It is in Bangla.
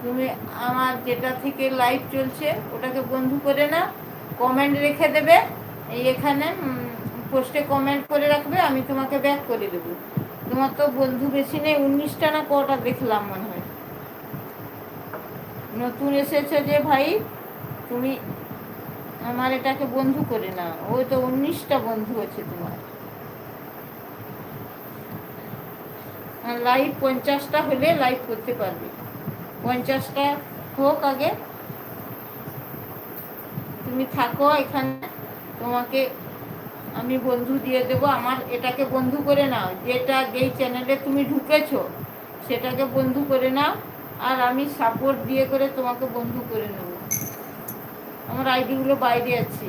তুমি আমার যেটা থেকে লাইভ চলছে ওটাকে বন্ধু করে না, কমেন্ট রেখে দেবে, এই এখানে পোস্টে কমেন্ট করে রাখবে, আমি তোমাকে ব্যাক করে দেবো। তোমার তো বন্ধু বেশি নেই, 19টা না কটা দেখলাম মনে হয়। নতুন এসেছে যে ভাই, তুমি আমার এটাকে বন্ধু করে না, ওই তো 19টা বন্ধু আছে তোমার। লাইভ 50টা হলে লাইভ করতে পারবে, 50টা হোক আগে, তুমি থাকো এখানে, তোমাকে আমি বন্ধু দিয়ে দেবো। আমার এটাকে বন্ধু করে নাও, যেই চ্যানেলে তুমি ঢুকেছো সেটাকে বন্ধু করে নাও, আর আমি সাপোর্ট দিয়ে করে তোমাকে বন্ধু করে নেব। আমার আইডিগুলো বাইরে আছে।